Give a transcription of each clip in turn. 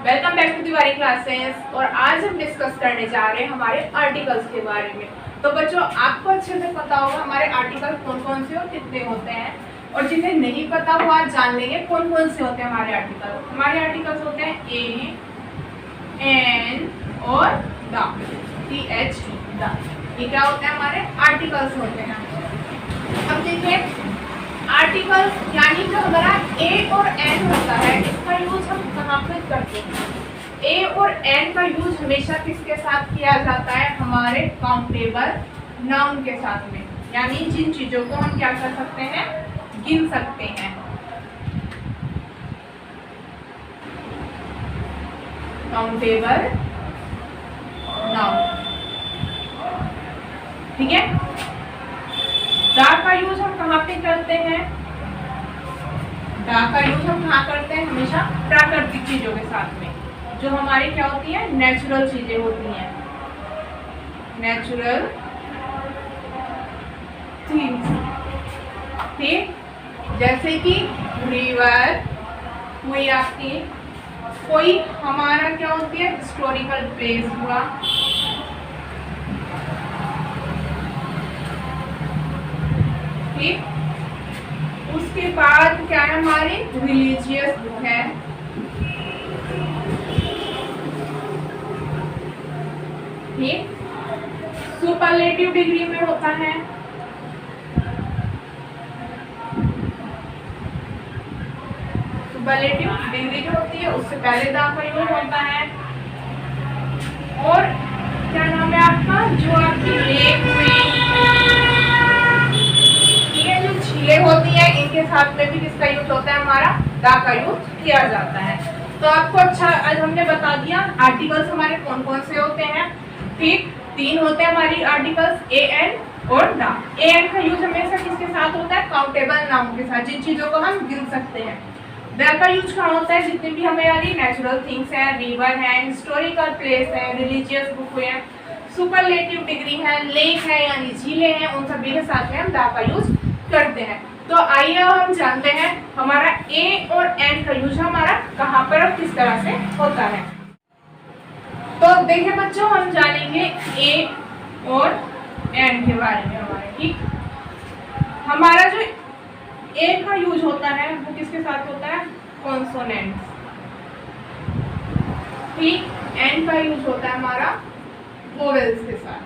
Welcome back to Tiwari classes. और आज हम डिस्कस करने जा रहे हैं हमारे आर्टिकल्स के बारे में। तो बच्चों, आपको अच्छे से पता होगा हमारे आर्टिकल कौन कौन से और कितने होते हैं, और जिन्हें नहीं पता हुआ आज जान लेंगे कौन कौन से होते हैं हमारे आर्टिकल। हमारे आर्टिकल्स होते हैं ए, एन और द, TH, द। ये क्या होते हैं? हमारे आर्टिकल्स होते हैं। अब देखिए, आर्टिकल्स यानी जो हमारा ए और एन होता है, इसका यूज हम कहाँ पे करते हैं? ए और एन का यूज हमेशा किसके साथ किया जाता है? हमारे काउंटेबल नाउन के साथ में, यानी जिन चीजों को हम क्या कर सकते हैं? गिन सकते हैं। काउंटेबल नाउन, ठीक है। द का यूज हम कहाँ पे करते हैं? द का यूज हम कहाँ करते हैं? हमेशा प्राकृतिक चीजों के साथ में, जो हमारी क्या होती है? नेचुरल चीजें होती हैं, नेचुरल थिंग्स, ठीक। जैसे कि रिवर हुई आपकी, कोई हमारा क्या होती है? हिस्टोरिकल प्लेस हुआ, ठीक। उसके बाद क्या है? हमारी रिलीजियस बुक है, ठीक। सुपरलेटिव डिग्री में होता है, सुपरलेटिव डिग्री जो होती है उससे पहले द का यूज होता है। और क्या नाम है आपका? जो आपकी लेक हुई, जो झीलें होती हैं, इनके साथ में भी किसका यूज होता है? हमारा द का यूज किया जाता है। तो आपको अच्छा आज हमने बता दिया आर्टिकल्स हमारे कौन कौन से होते हैं, ठीक। 3 होते हैं हमारी आर्टिकल्स, ए, एन और द। ए, एन का यूज हमेशा किसके साथ होता है? काउंटेबल नाउन के साथ, जिन चीजों को हम गिन सकते हैं। द का यूज कहाँ होता है? जितनी भी हमारी नेचुरल थिंग्स हैं, रिवर है, हिस्टोरिकल प्लेस है, रिलीजियस बुक है, सुपरलेटिव डिग्री है, लेक है यानी झीलें हैं, उन सभी के साथ में हम द का यूज करते हैं। तो आइए हम जानते हैं हमारा ए और एन का यूज हमारा कहाँ पर और किस तरह से होता है। तो देखिए बच्चों, हम जानेंगे ए और एन के बारे में हमारे, ठीक। हमारा जो ए का यूज होता है वो किसके साथ होता है? कॉन्सोनेंट्स, ठीक। एन का यूज होता है हमारा वोवेल्स के साथ।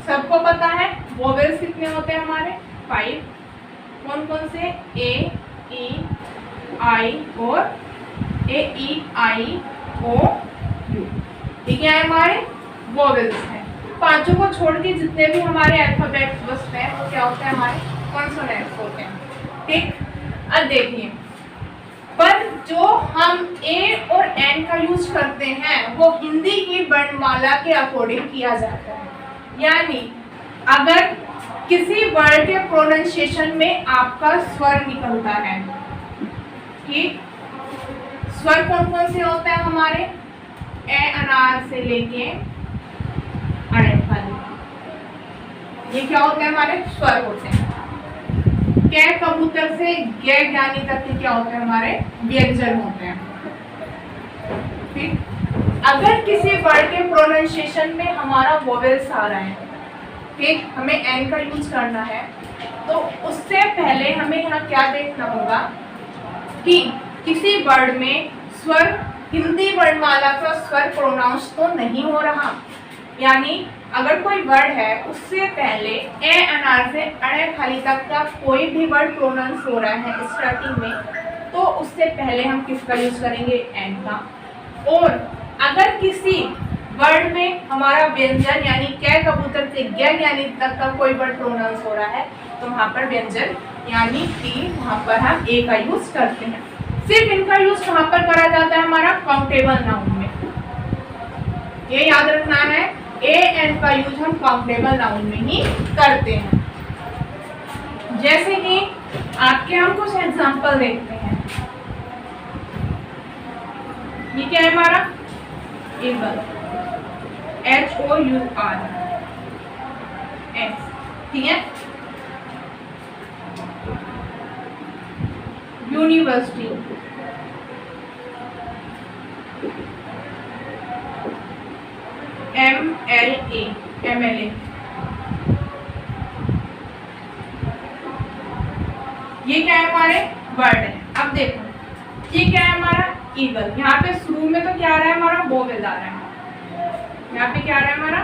सबको पता है वोवेल्स कितने होते हैं हमारे? 5। कौन कौन से? ए, ई, आई और ए, ई, आई, ओ, यू, ठीक है। हमारे वोवेल्स हैं। पांचों को छोड़ के जितने भी हमारे अल्फाबेट्स बचते हैं वो क्या होते हैं? हमारे कॉन्सोनेंट्स होते हैं, ठीक। अब देखिए, पर जो हम ए और एन का यूज करते हैं वो हिंदी की वर्णमाला के अकॉर्डिंग किया जाता है। यानी अगर किसी वर्ड के प्रोनाउंसिएशन में आपका स्वर निकलता है, ठीक। स्वर कौन कौन से होते हैं हमारे? ए अनार से लेके अड़े फल, ये क्या होते हैं? हमारे स्वर होते हैं। कै कबूतर से गे ज्ञानी तक के क्या होते हैं? हमारे व्यंजन होते हैं, ठीक। अगर किसी वर्ड के प्रोनाउंसिएशन में हमारा वोवेल्स आ रहा है, ठीक, हमें एन का यूज करना है, तो उससे पहले हमें यहाँ क्या देखना होगा कि किसी वर्ड में स्वर, हिंदी वर्णमाला का स्वर प्रोनाउंस तो नहीं हो रहा। यानी अगर कोई वर्ड है उससे पहले ए अनार से अड़े खाली तक का कोई भी वर्ड प्रोनाउंस हो रहा है स्टार्टिंग में, तो उससे पहले हम किसका यूज करेंगे? एन का। और अगर किसी वर्ड में हमारा व्यंजन यानी कै कबूतर से गे यानी तक का कोई वर्ड प्रोनाउंस हो रहा है, तो वहाँ पर व्यंजन यानी कि वहाँ पर हम ए का यूज करते हैं। सिर्फ इनका यूज कहाँ पर करा जाता है? हमारा काउंटेबल नाउन में। ये याद रखना है, ए, एन का यूज हम काउंटेबल नाउन में ही करते हैं। जैसे कि आपके हम कुछ एग्जांपल देखते हैं। ये क्या है हमारा? एबल, HOUR, S, ठीक है। University, MLA, MLA। ये क्या है हमारे वर्ड है। अब देखो ये क्या है हमारा ईगल। यहाँ पे शुरू में तो क्या आ रहा है हमारा वोवेल आ रहा है। यहाँ पे क्या आ रहा है हमारा,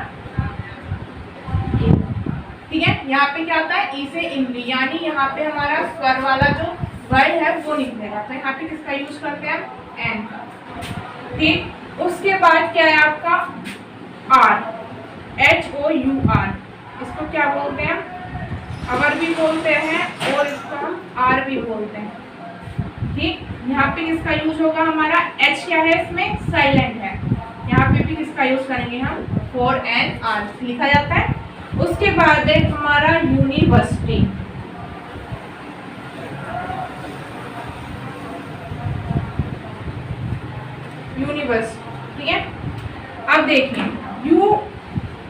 ठीक है। यहाँ पे क्या आता है ई से इमली, यानी यहाँ पे हमारा स्वर वाला जो वर्ड है वो निकलेगा। तो यहाँ पे किसका यूज करते हैं हम, एन का, ठीक। उसके बाद क्या है आपका आर, HOUR। इसको क्या बोलते हैं, अवर भी बोलते हैं और इसको हम आर भी बोलते हैं, ठीक। यहाँ पे किसका यूज होगा हमारा, एच क्या है इसमें साइलेंट है। यहाँ पे भी किसका यूज करेंगे हम, फॉर एन आर लिखा जाता है। उसके बाद है हमारा यूनिवर्सिटी, यूनिवर्सिटी, ठीक है। अब देखिए यू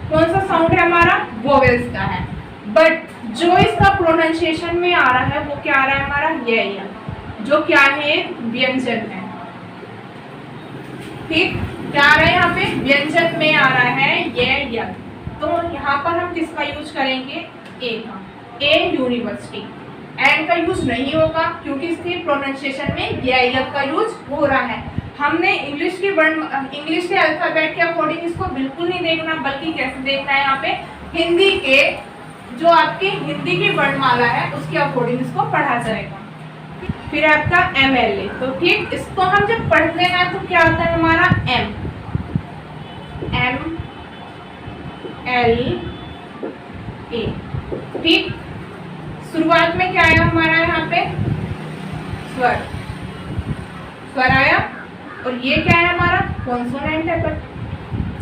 कौन सा साउंड है हमारा, वोवेल्स का है, बट जो इसका प्रोनाउंसिएशन में आ रहा है वो क्या आ रहा है हमारा, ये जो क्या है व्यंजन है, ठीक। क्या आ रहा है यहाँ पे व्यंजन में आ रहा है ये। तो यहाँ पर हम किसका यूज करेंगे, ए का, ए यूनिवर्सिटी। एन का यूज नहीं होगा क्योंकि इसके प्रोनाउंसिएशन में ये का यूज हो रहा है। हमने इंग्लिश के वर्ड, इंग्लिश के अल्फाबेट के अकॉर्डिंग इसको बिल्कुल नहीं देखना, बल्कि कैसे देखना है यहाँ पे हिंदी के, जो आपकी हिंदी की वर्णमाला है उसके अकॉर्डिंग इसको पढ़ा जाएगा। फिर आपका MLA, तो ठीक, इसको हम जब पढ़ते हैं तो क्या आता है हमारा MLA, ठीक। शुरुआत में क्या आया हमारा यहाँ पे स्वर, स्वर आया, और ये क्या है हमारा कॉन्सोनेंट है पर,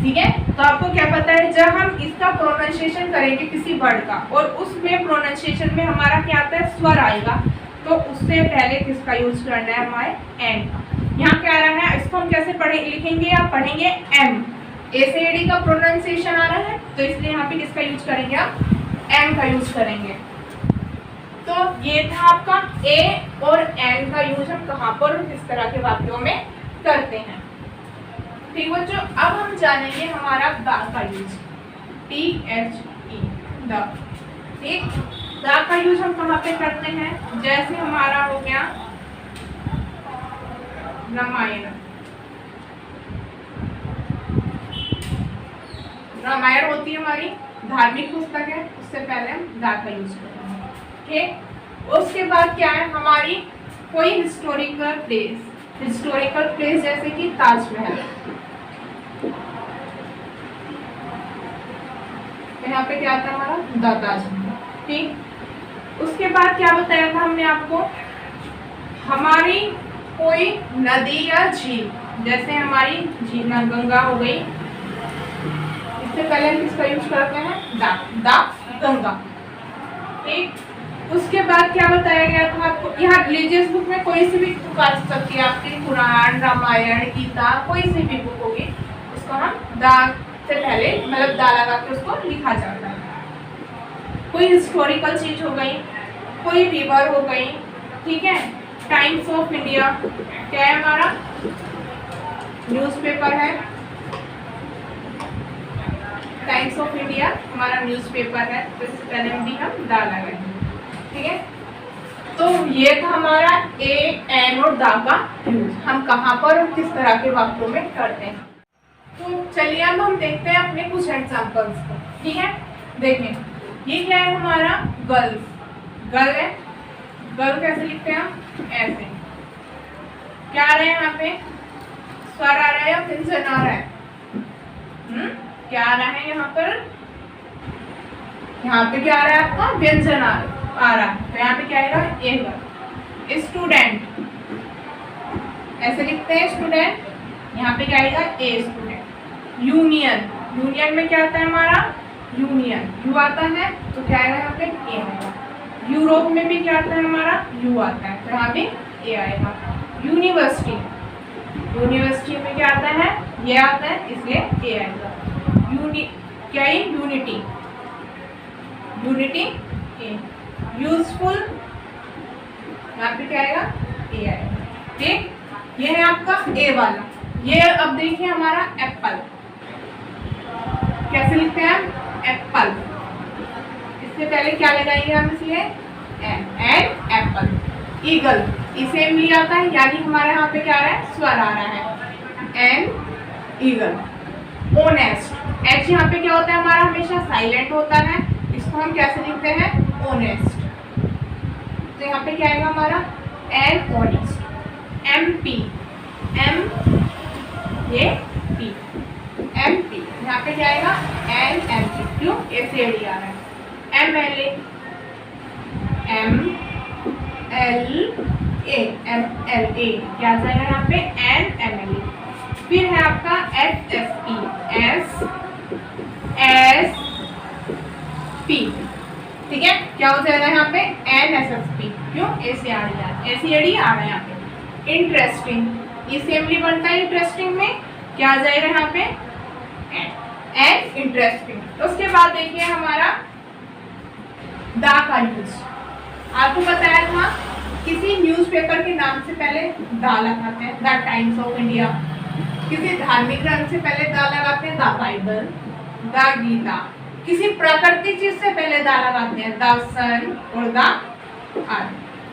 ठीक है। तो आपको क्या पता है, जब हम इसका प्रोनाउंसिएशन करेंगे किसी वर्ड का और उसमें प्रोनाउंसिएशन में हमारा क्या आता है स्वर आएगा, तो उससे पहले किसका यूज करना है, हमारे एन का। यहाँ क्या आ रहा है, इसको हम कैसे लिखेंगे या पढ़ेंगे, एम, ए से एडी का प्रोनाउंसिएशन आ रहा है, तो इसलिए यहाँ पे किसका यूज करेंगे आप, एम का यूज करेंगे। तो ये था आपका ए और एन का यूज हम कहाँ पर और किस तरह के वाक्यों में करते हैं, ठीक बच्चों। अब हम जानेंगे हमारा द का यूज, THE, द, ठीक। द का यूज हम कहाँ पे करते हैं, जैसे हमारा हो गया रामायण, रामायण होती है हमारी धार्मिक पुस्तक है, उससे पहले हम द का यूज करते हैं, ठीक। उसके बाद क्या है हमारी कोई हिस्टोरिकल प्लेस, हिस्टोरिकल प्लेस जैसे कि ताजमहल, यहाँ पे क्या आता है हमारा द ताजमहल, ठीक। उसके बाद क्या बताया था हमने आपको, हमारी कोई नदी या झील, जैसे हमारी झील गंगा हो गई, इससे पहले हम किसका यूज करते हैं, द गंगा, ठीक। उसके बाद क्या बताया गया था आपको, यहाँ रिलीजियस बुक में कोई सी भी बुक आ सकती है आपकी, पुराण, रामायण, गीता, कोई सी भी बुक होगी, उसको हम द से पहले मतलब दा लगा के उसको लिखा जाता है। कोई हिस्टोरिकल चीज हो गई, कोई रिवर हो गई, ठीक है। टाइम्स ऑफ इंडिया क्या है हमारा, न्यूज़पेपर है, टाइम्स ऑफ इंडिया हमारा न्यूज़पेपर है, तो इससे पहले भी हम दा लगाएंगे, ठीक है। तो ये था हमारा ए, एन और दा का यूज, हम कहाँ पर और किस तरह के वाक्यों में करते हैं। तो चलिए अब हम देखते हैं अपने कुछ एग्जांपल्स को, ठीक है। देखें ये क्या है हमारा गर्ल्स, गर्ल है, गर्ल कैसे लिखते हैं हम, ऐसे। क्या आ रहा है यहाँ पे, स्वर आ रहा है या व्यंजन आ रहा है, क्या आ रहा है यहाँ पर, यहाँ पे क्या आ रहा है आपका व्यंजन आ रहा है, तो यहाँ पे क्या आएगा ए। स्टूडेंट ऐसे लिखते हैं स्टूडेंट, यहाँ पे क्या आएगा ए स्टूडेंट। यूनियन, यूनियन में क्या आता है हमारा, यूनियन, यू आता है, तो क्या आएगा यहाँ पे ए आएगा। यूरोप में भी क्या आता है हमारा, यू आता है, तो यहाँ पे ए आएगा। यूनिवर्सिटी, यूनिवर्सिटी में क्या आता है, ये आता है, इसलिए ए आएगा। क्या है यूनिटी, यूनिटी ए। यूजफुल, यहाँ पे क्या आएगा ए आएगा, ठीक। ये है आपका ए वाला। ये अब देखिए हमारा एप्पल, कैसे लिखते हैं एप्पल। इससे पहले क्या लगाएंगे हम इसलिए एन एप्पल। ईगल, इसे लिया आता है, यानी हमारे यहाँ पे क्या आ रहा है, स्वर आ रहा है, एन ईगल। ओनेस्ट, एच यहाँ पे क्या होता है हमारा, हमेशा साइलेंट होता है, इसको हम कैसे लिखते हैं ओनेस्ट। तो यहाँ पे क्या आएगा हमारा an honest. M P, M ये पी, एम पी, यहाँ पे क्या आएगा एन एम पी, क्यों ऐसे एडी आ रहा है। M L A, M L A, M L A क्या जाएगा यहाँ पे एन एम एल ए। फिर है आपका S S P, S S P, ठीक है, क्या हो जाएगा यहाँ पे एन एस एस पी, क्यों ऐसे आ रहा है, ऐसी एडी आ रहा है यहाँ पे। इंटरेस्टिंग, ये सेमली बनता है इंटरेस्टिंग में, क्या आ जाएगा यहाँ पे एन इंटरेस्टिंग। तो उसके बाद देखिए हमारा दा का यूज, आपको बताया था किसी न्यूज़पेपर के नाम से पहले दा लगाते हैं, द टाइम्स ऑफ इंडिया। किसी धार्मिक ग्रंथ से पहले दा लगाते हैं, द बाइबल, द गीता। किसी प्राकृतिक चीज से पहले दा लगाते हैं, द सन और द अर्थ,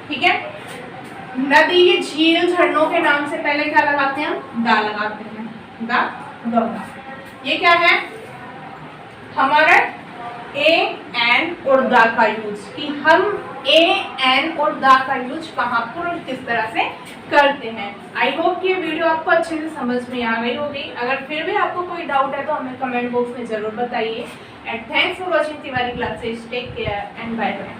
ठीक है। नदी, झील, झरनों के नाम से पहले क्या लगाते हैं हम, दा लगाते हैं, द गंगा। ये क्या है हमारा ए एन और दा का यूज, कि हम ए एन और दा का यूज कहाँ पर और किस तरह से करते हैं। आई होप कि ये वीडियो आपको अच्छे से समझ में आ गई होगी। अगर फिर भी आपको कोई डाउट है तो हमें कमेंट बॉक्स में जरूर बताइए। And thanks for watching Tiwari classes. Take care and bye bye.